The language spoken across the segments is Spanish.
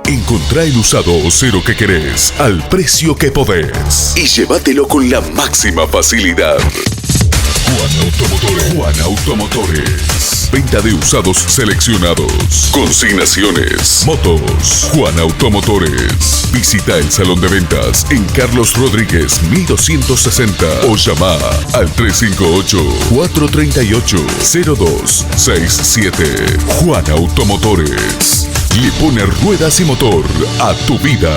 Encontrá el usado o cero que querés al precio que podés y llévatelo con la máxima facilidad. Juan Automotores. Venta de usados seleccionados. Consignaciones. Motos. Juan Automotores. Visita el salón de ventas en Carlos Rodríguez 1260 o llama al 358-438-0267. Juan Automotores. Le pone ruedas y motor a tu vida.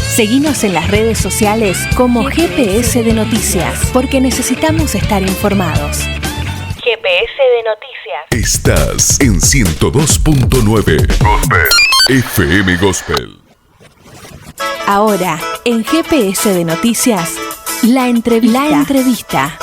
Seguinos en las redes sociales como GPS de Noticias, porque necesitamos estar informados. GPS de Noticias. Estás en 102.9 Gospel. FM Gospel. Ahora, en GPS de Noticias, la entrevista.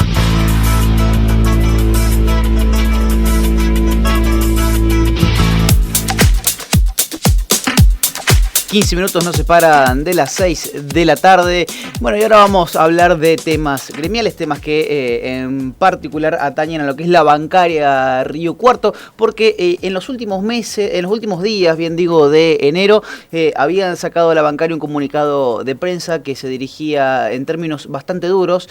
15 minutos nos separan de las 6 de la tarde. Bueno, y ahora vamos a hablar de temas gremiales, temas que en particular atañen a lo que es la bancaria Río Cuarto, porque en los últimos meses, en los últimos días, bien digo, de enero, habían sacado a la bancaria un comunicado de prensa que se dirigía en términos bastante duros,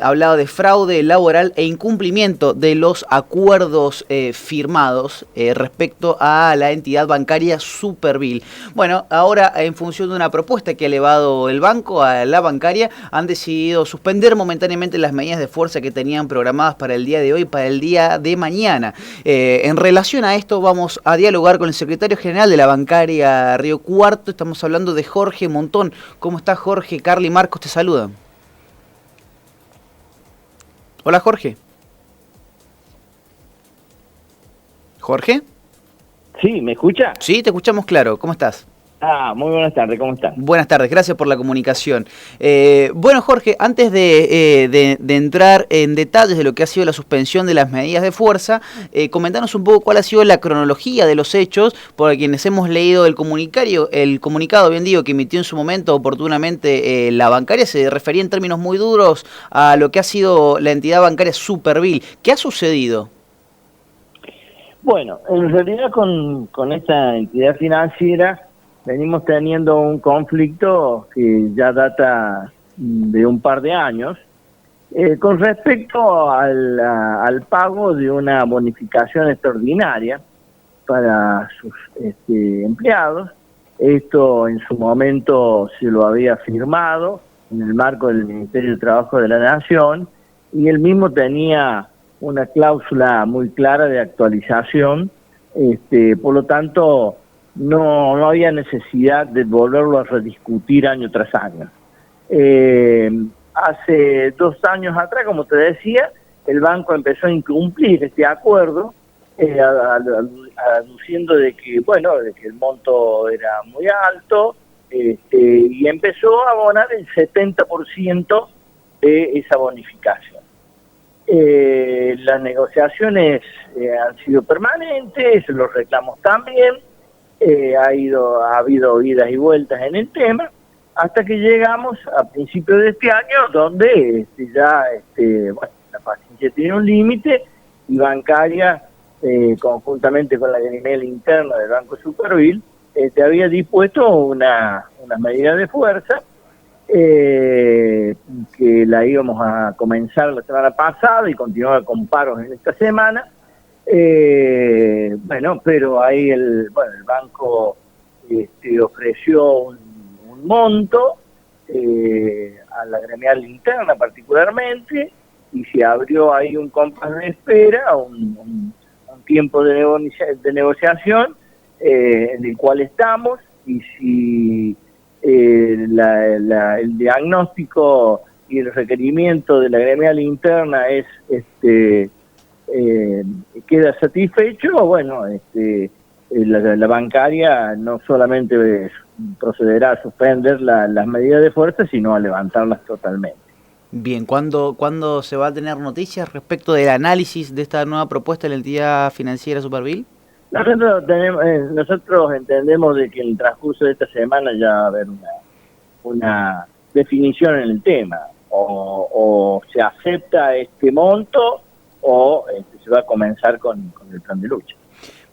hablaba de fraude laboral e incumplimiento de los acuerdos firmados respecto a la entidad bancaria Supervil. Bueno, ahora en función de una propuesta que ha elevado el banco a la bancaria, han decidido suspender momentáneamente las medidas de fuerza que tenían programadas para el día de hoy y para el día de mañana. En relación a esto vamos a dialogar con el secretario general de la bancaria Río Cuarto. Estamos hablando de Jorge Montón. ¿Cómo está, Jorge? Carly Marcos te saluda. Hola, Jorge. ¿Jorge? Sí, ¿me escucha? Sí, te escuchamos claro. ¿Cómo estás? Muy buenas tardes, ¿cómo están? Buenas tardes, gracias por la comunicación. Bueno, Jorge, antes de entrar en detalles de lo que ha sido la suspensión de las medidas de fuerza, comentanos un poco cuál ha sido la cronología de los hechos, por quienes hemos leído el comunicado, bien digo, que emitió en su momento oportunamente la bancaria, se refería en términos muy duros a lo que ha sido la entidad bancaria Supervil. ¿Qué ha sucedido? Bueno, en realidad con esta entidad financiera venimos teniendo un conflicto que ya data de un par de años con respecto al pago de una bonificación extraordinaria para sus empleados. Esto en su momento se lo había firmado en el marco del Ministerio de Trabajo de la Nación y él mismo tenía una cláusula muy clara de actualización, por lo tanto no había necesidad de volverlo a rediscutir año tras año. Hace 2 años atrás, como te decía, el banco empezó a incumplir este acuerdo, aduciendo de que el monto era muy alto, y empezó a abonar el 70% de esa bonificación. Las negociaciones han sido permanentes, los reclamos también. Ha habido idas y vueltas en el tema, hasta que llegamos a principios de este año, donde la paciencia tiene un límite y bancaria, conjuntamente con la gremial interna del Banco Supervil, había dispuesto unas medidas de fuerza que la íbamos a comenzar la semana pasada y continuar con paros en esta semana. Pero ahí el banco ofreció un monto a la gremial interna particularmente, y se abrió ahí un compás de espera, un tiempo de negociación en el cual estamos, y si el diagnóstico y el requerimiento de la gremial interna es queda satisfecho, la bancaria no solamente procederá a suspender las medidas de fuerza, sino a levantarlas totalmente. Bien, ¿cuándo se va a tener noticias respecto del análisis de esta nueva propuesta de la entidad financiera Supervil? Nosotros entendemos de que en el transcurso de esta semana ya va a haber una definición en el tema, o se acepta este monto o se va a comenzar con el plan de lucha.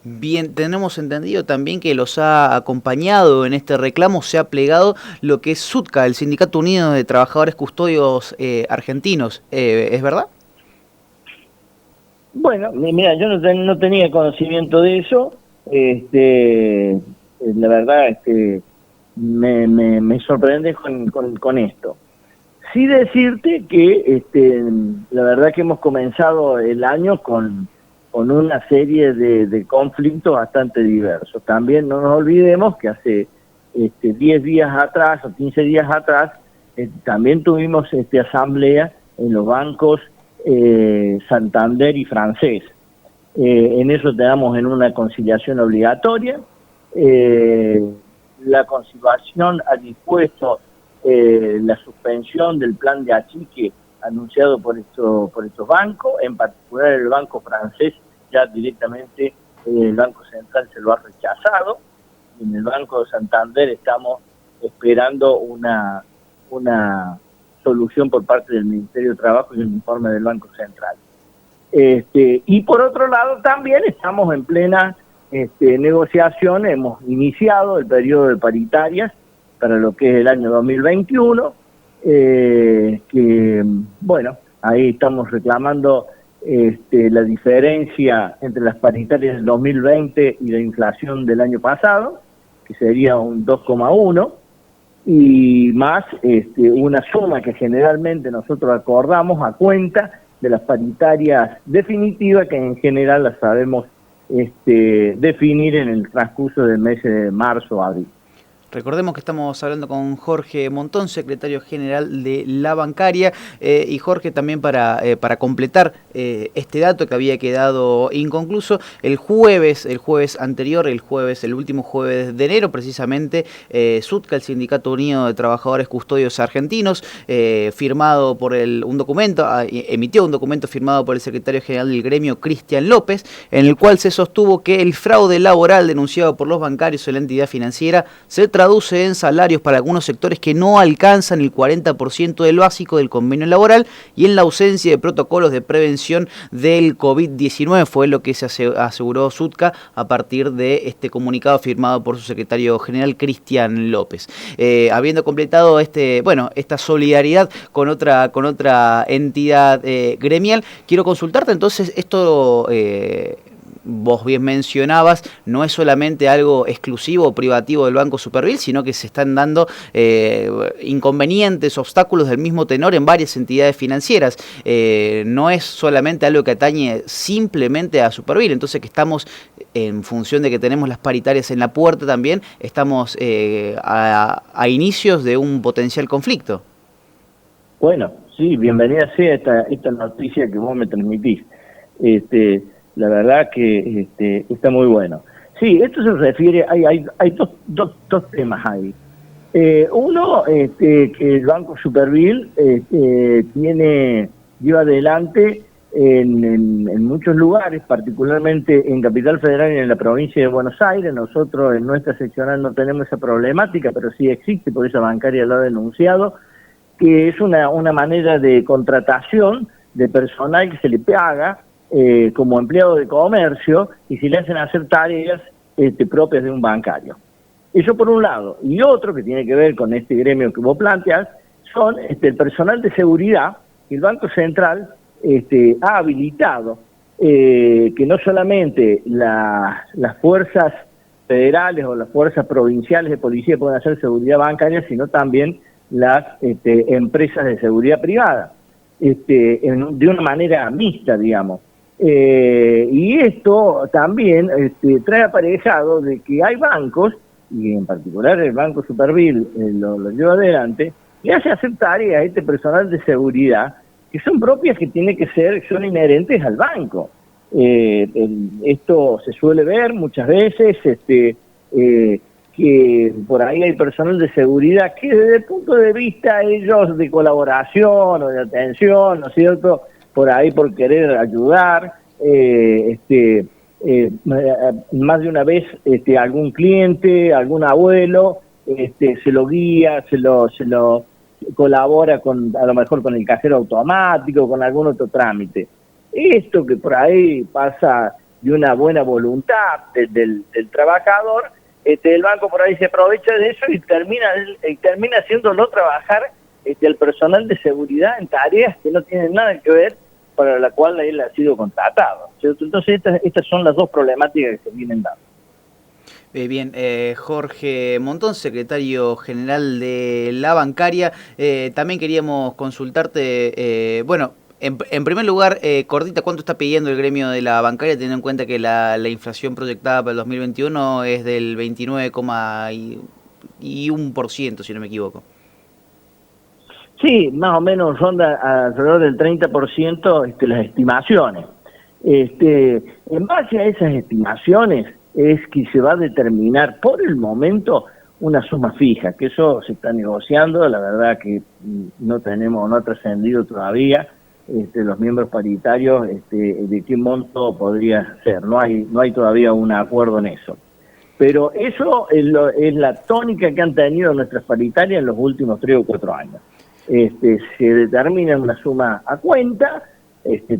Bien, tenemos entendido también que los ha acompañado en este reclamo, se ha plegado lo que es SUTCA, el Sindicato Unido de Trabajadores Custodios Argentinos, ¿es verdad? Bueno, mira, yo no tenía conocimiento de eso. La verdad, me sorprende con esto. Sí decirte que la verdad que hemos comenzado el año con una serie de conflictos bastante diversos. También no nos olvidemos que hace 10 días atrás o 15 días atrás también tuvimos asamblea en los bancos Santander y Francés. En eso tenemos en una conciliación obligatoria. La conciliación ha dispuesto la suspensión del plan de achique anunciado por estos bancos, en particular el Banco Francés ya directamente el Banco Central se lo ha rechazado. En el Banco de Santander estamos esperando una solución por parte del Ministerio de Trabajo y un informe del Banco Central. Y por otro lado también estamos en plena negociación, hemos iniciado el periodo de paritarias para lo que es el año 2021, que bueno, ahí estamos reclamando la diferencia entre las paritarias del 2020 y la inflación del año pasado, que sería un 2,1, y más una suma que generalmente nosotros acordamos a cuenta de las paritarias definitivas, que en general las sabemos definir en el transcurso del mes de marzo o abril. Recordemos que estamos hablando con Jorge Montón, secretario general de la bancaria, y Jorge, también para completar este dato que había quedado inconcluso, el jueves anterior, el último jueves de enero, precisamente, SUTCA, el Sindicato Unido de Trabajadores Custodios Argentinos, emitió un documento firmado por el secretario general del gremio, Cristian López, en el cual se sostuvo que el fraude laboral denunciado por los bancarios en la entidad financiera se traduce en salarios para algunos sectores que no alcanzan el 40% del básico del convenio laboral y en la ausencia de protocolos de prevención del COVID-19, fue lo que se aseguró SUTCA a partir de este comunicado firmado por su secretario general, Cristian López. Habiendo completado esta solidaridad con otra entidad gremial, quiero consultarte entonces esto. Vos bien mencionabas, no es solamente algo exclusivo o privativo del Banco Supervil, sino que se están dando inconvenientes, obstáculos del mismo tenor en varias entidades financieras. No es solamente algo que atañe simplemente a Supervil, entonces que estamos, en función de que tenemos las paritarias en la puerta también, estamos a inicios de un potencial conflicto. Bueno, sí, bienvenida sea esta noticia que vos me transmitís. La verdad que está muy bueno. Sí, esto se refiere, hay dos temas ahí. Uno, que el Banco Supervil lleva adelante en muchos lugares, particularmente en Capital Federal y en la provincia de Buenos Aires. Nosotros en nuestra seccional no tenemos esa problemática, pero sí existe, por esa bancaria lo ha denunciado, que es una manera de contratación de personal que se le paga como empleado de comercio y si le hacen hacer tareas propias de un bancario. Eso por un lado. Y otro que tiene que ver con este gremio que vos planteás, son el personal de seguridad que el Banco Central ha habilitado, que no solamente las fuerzas federales o las fuerzas provinciales de policía pueden hacer seguridad bancaria, sino también las empresas de seguridad privada, de una manera mixta, digamos. Y esto también trae aparejado de que hay bancos, y en particular el Banco Supervil lo lleva adelante, que hace hacer tareas a este personal de seguridad que son propias, que son inherentes al banco. Esto se suele ver muchas veces, que por ahí hay personal de seguridad que desde el punto de vista ellos de colaboración o de atención, ¿no es cierto?, por ahí por querer ayudar, más de una vez algún cliente, algún abuelo, se lo guía, se lo colabora a lo mejor con el cajero automático, con algún otro trámite. Esto que por ahí pasa una buena voluntad del trabajador, el banco por ahí se aprovecha de eso y termina haciéndolo trabajar el personal de seguridad en tareas que no tienen nada que ver para la cual él ha sido contratado, ¿cierto? Entonces estas son las dos problemáticas que se vienen dando. Bien, Jorge Montón, secretario general de la bancaria, también queríamos consultarte, bueno, en primer lugar, cortita, ¿cuánto está pidiendo el gremio de la bancaria, teniendo en cuenta que la inflación proyectada para el 2021 es del 29,1%, si no me equivoco? Sí, más o menos ronda alrededor del 30% las estimaciones. En base a esas estimaciones es que se va a determinar por el momento una suma fija, que eso se está negociando, la verdad que no ha trascendido todavía los miembros paritarios de qué monto podría ser, no hay todavía un acuerdo en eso. Pero eso es la tónica que han tenido nuestras paritarias en los últimos 3 o 4 años. Se determina una suma a cuenta,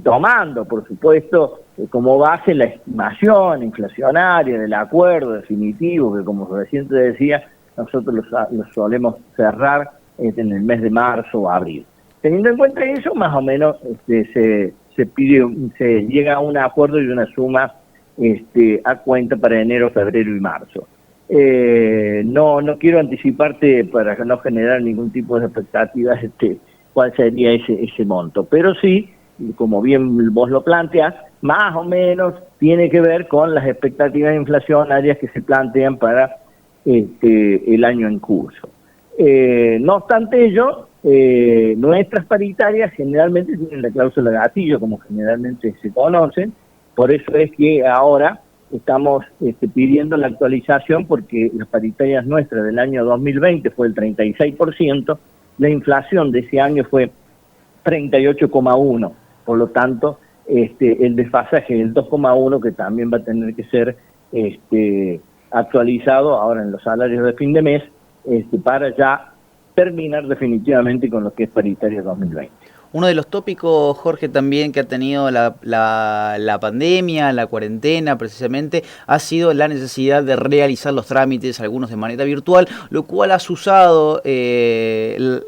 tomando, por supuesto, como base la estimación inflacionaria del acuerdo definitivo, que como recién te decía, nosotros lo solemos cerrar en el mes de marzo o abril. Teniendo en cuenta eso, más o menos se llega a un acuerdo y una suma a cuenta para enero, febrero y marzo. No quiero anticiparte para no generar ningún tipo de expectativas cuál sería ese monto, pero sí, como bien vos lo planteás, más o menos tiene que ver con las expectativas inflacionarias que se plantean para el año en curso. No obstante ello, nuestras paritarias generalmente tienen la cláusula gatillo, como generalmente se conocen, por eso es que ahora estamos pidiendo la actualización, porque las paritarias nuestras del año 2020 fue el 36%, la inflación de ese año fue 38,1%, por lo tanto el desfasaje del 2,1%, que también va a tener que ser actualizado ahora en los salarios de fin de mes, para ya terminar definitivamente con lo que es paritaria 2020. Uno de los tópicos, Jorge, también que ha tenido la pandemia, la cuarentena precisamente, ha sido la necesidad de realizar los trámites, algunos de manera virtual, lo cual ha suscitado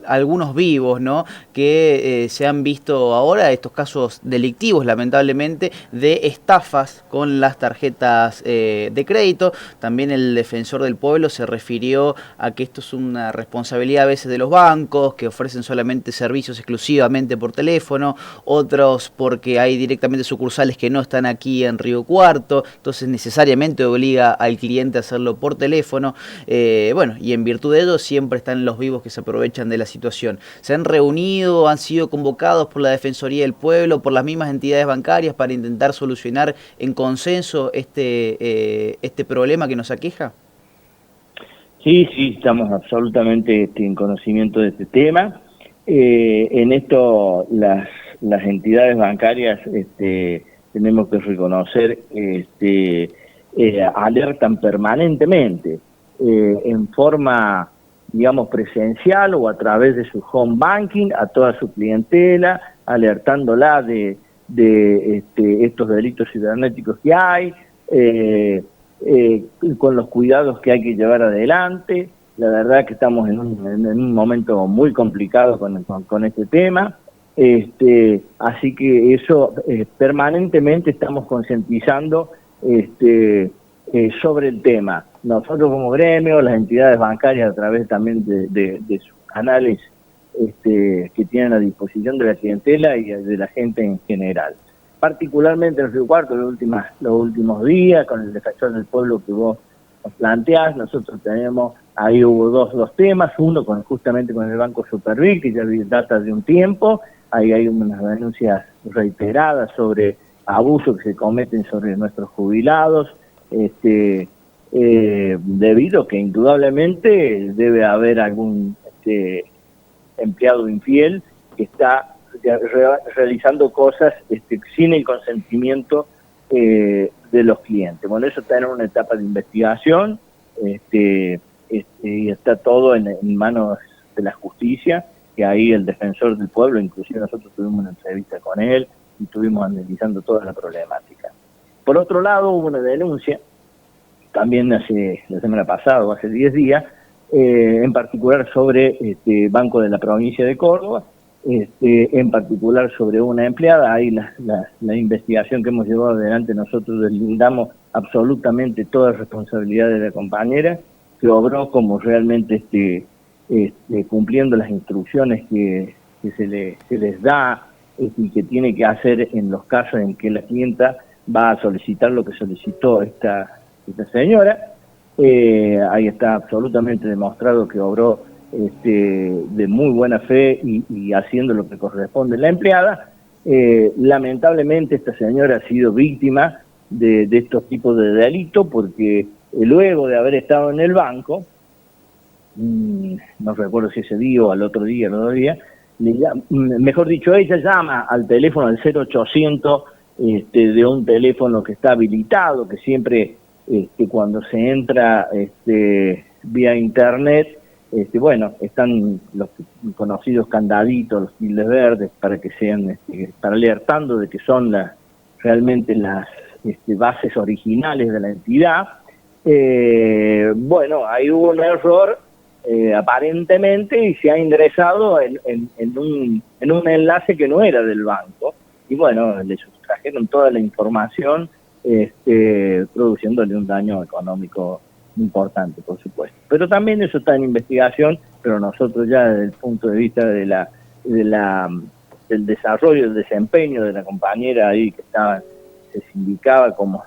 algunos vivos, ¿no?, que se han visto ahora, estos casos delictivos, lamentablemente, de estafas con las tarjetas de crédito. También el defensor del pueblo se refirió a que esto es una responsabilidad a veces de los bancos, que ofrecen solamente servicios exclusivamente por teléfono, otros porque hay directamente sucursales que no están aquí en Río Cuarto, entonces necesariamente obliga al cliente a hacerlo por teléfono. Bueno, y en virtud de ello siempre están los vivos que se aprovechan de la situación. ¿Se han reunido, han sido convocados por la Defensoría del Pueblo, por las mismas entidades bancarias para intentar solucionar en consenso este problema que nos aqueja? Sí, estamos absolutamente en conocimiento de este tema. En esto las entidades bancarias tenemos que reconocer alertan permanentemente en forma, digamos, presencial o a través de su home banking a toda su clientela, alertándola de estos delitos cibernéticos que hay, con los cuidados que hay que llevar adelante. La verdad que estamos en un momento muy complicado con este tema, así que eso permanentemente estamos concientizando sobre el tema. Nosotros como gremio, las entidades bancarias a través también de sus canales que tienen a disposición de la clientela y de la gente en general. Particularmente en Río Cuarto los últimos días, con el defensor del pueblo que vos nos planteás, nosotros ahí hubo dos temas, uno justamente con el Banco Supervil, que ya data de un tiempo, ahí hay unas denuncias reiteradas sobre abusos que se cometen sobre nuestros jubilados, debido que indudablemente debe haber algún empleado infiel que está realizando cosas sin el consentimiento de los clientes. Bueno, eso está en una etapa de investigación, y está todo en manos de la justicia, que ahí el defensor del pueblo, inclusive nosotros tuvimos una entrevista con él y estuvimos analizando toda la problemática. Por otro lado, hubo una denuncia, también hace la semana pasada o hace 10 días, en particular sobre Banco de la Provincia de Córdoba, en particular sobre una empleada. Ahí la investigación que hemos llevado adelante nosotros deslindamos absolutamente toda responsabilidad de la compañera, que obró como realmente cumpliendo las instrucciones que se les da y que tiene que hacer en los casos en que la clienta va a solicitar lo que solicitó esta señora. Ahí está absolutamente demostrado que obró de muy buena fe y haciendo lo que corresponde la empleada. Lamentablemente esta señora ha sido víctima de estos tipos de delitos porque luego de haber estado en el banco, no recuerdo si ese día o al otro día, los 2 días, mejor dicho, ella llama al teléfono del 0800 de un teléfono que está habilitado, que siempre cuando se entra vía internet, bueno, están los conocidos candaditos, los tildes verdes, para que sean, para alertando de que son realmente las bases originales de la entidad. Bueno, ahí hubo un error aparentemente y se ha ingresado en un enlace que no era del banco y bueno, le sustrajeron toda la información, produciéndole un daño económico importante, por supuesto. Pero también eso está en investigación, pero nosotros ya desde el punto de vista del desarrollo, el desempeño de la compañera ahí que se sindicaba como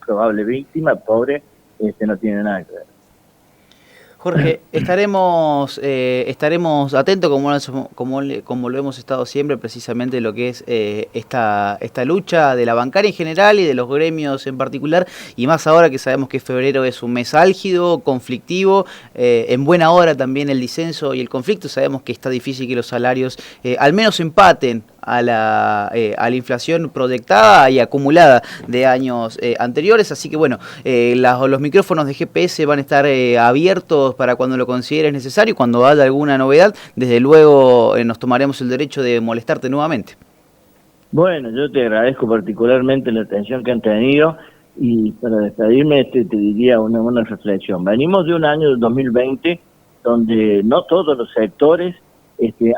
probable víctima, pobre, no tiene nada que ver. Jorge, estaremos atentos, como lo hemos estado siempre, precisamente lo que es esta lucha de la bancaria en general y de los gremios en particular, y más ahora que sabemos que febrero es un mes álgido, conflictivo, en buena hora también el disenso y el conflicto. Sabemos que está difícil que los salarios al menos empaten a la inflación proyectada y acumulada de años anteriores, así que bueno, los micrófonos de GPS van a estar abiertos para cuando lo consideres necesario y cuando haya alguna novedad, desde luego nos tomaremos el derecho de molestarte nuevamente. Bueno, yo te agradezco particularmente la atención que han tenido y para despedirme te diría una reflexión. Venimos de un año del 2020 donde no todos los sectores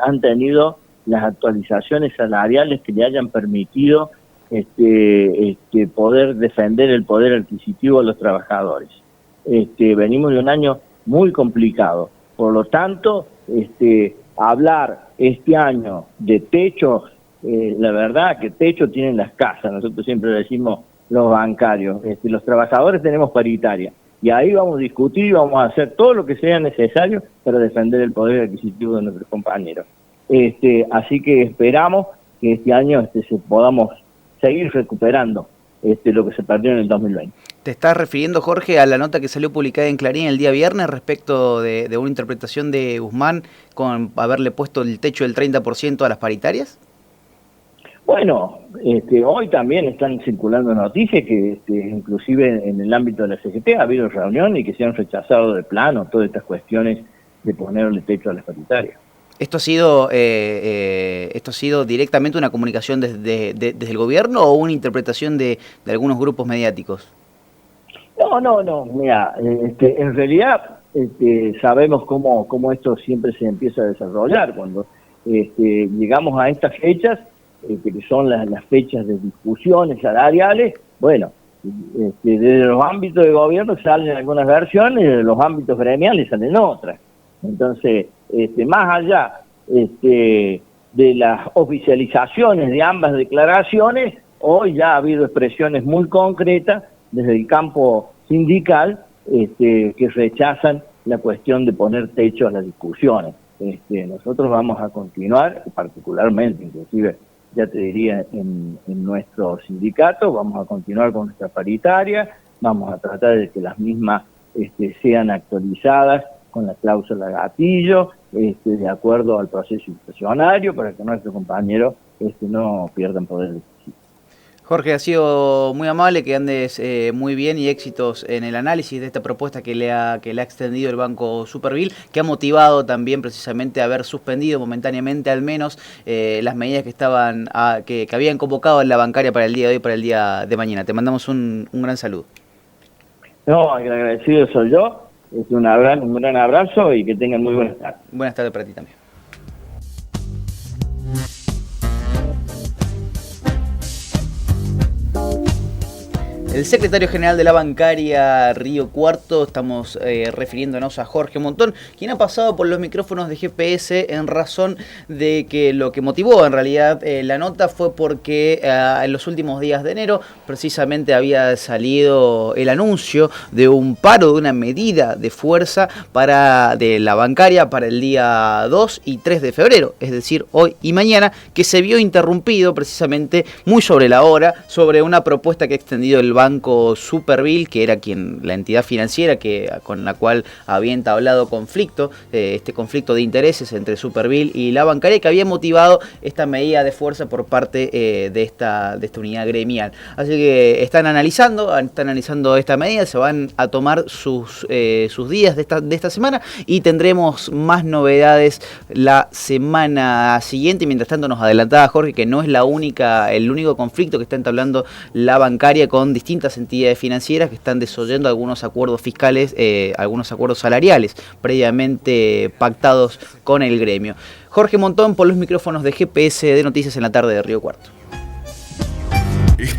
han tenido las actualizaciones salariales que le hayan permitido poder defender el poder adquisitivo de los trabajadores. Venimos de un año muy complicado, por lo tanto, hablar este año de techo, la verdad que techo tienen las casas, nosotros siempre decimos los bancarios, los trabajadores tenemos paritaria, y ahí vamos a discutir y vamos a hacer todo lo que sea necesario para defender el poder adquisitivo de nuestros compañeros. Así que esperamos que este año podamos seguir recuperando lo que se perdió en el 2020. ¿Te estás refiriendo, Jorge, a la nota que salió publicada en Clarín el día viernes respecto de una interpretación de Guzmán con haberle puesto el techo del 30% a las paritarias? Bueno, hoy también están circulando noticias que inclusive en el ámbito de la CGT ha habido reuniones y que se han rechazado de plano todas estas cuestiones de ponerle techo a las paritarias. ¿Esto ha sido directamente una comunicación desde el gobierno o una interpretación de algunos grupos mediáticos? No, mira, en realidad sabemos cómo esto siempre se empieza a desarrollar. Cuando llegamos a estas fechas, que son las fechas de discusiones salariales, bueno, desde los ámbitos de gobierno salen algunas versiones y de los ámbitos gremiales salen otras. Entonces, más allá de las oficializaciones de ambas declaraciones, hoy ya ha habido expresiones muy concretas desde el campo sindical que rechazan la cuestión de poner techo a las discusiones. Nosotros vamos a continuar, particularmente, inclusive, ya te diría, en nuestro sindicato, vamos a continuar con nuestra paritaria, vamos a tratar de que las mismas sean actualizadas con la cláusula gatillo, de acuerdo al proceso inflacionario, para que nuestros compañeros no pierdan poder adquisitivo. Jorge, ha sido muy amable, que andes muy bien y éxitos en el análisis de esta propuesta que le ha extendido el Banco Superville, que ha motivado también precisamente a haber suspendido momentáneamente al menos las medidas que estaban que habían convocado en la bancaria para el día de hoy y para el día de mañana. Te mandamos un gran saludo. No, el agradecido soy yo. Es un gran abrazo y que tengan muy buenas tardes. Buenas tardes para ti también. El secretario general de la bancaria Río Cuarto, estamos refiriéndonos a Jorge Montón, quien ha pasado por los micrófonos de GPS en razón de que lo que motivó en realidad la nota fue porque en los últimos días de enero precisamente había salido el anuncio de un paro, de una medida de fuerza de la bancaria para el día 2 y 3 de febrero, es decir, hoy y mañana, que se vio interrumpido precisamente muy sobre la hora, sobre una propuesta que ha extendido el Banco Superville, que era la entidad financiera con la cual había entablado conflicto, este conflicto de intereses entre Superville y la bancaria, que había motivado esta medida de fuerza por parte de esta unidad gremial. Así que están analizando esta medida, se van a tomar sus días de esta semana y tendremos más novedades la semana siguiente. Mientras tanto, nos adelantaba Jorge que no es el único conflicto que está entablando la bancaria con distintas entidades financieras que están desoyendo algunos acuerdos fiscales, algunos acuerdos salariales previamente pactados con el gremio. Jorge Montón por los micrófonos de GPS de Noticias en la tarde de Río Cuarto.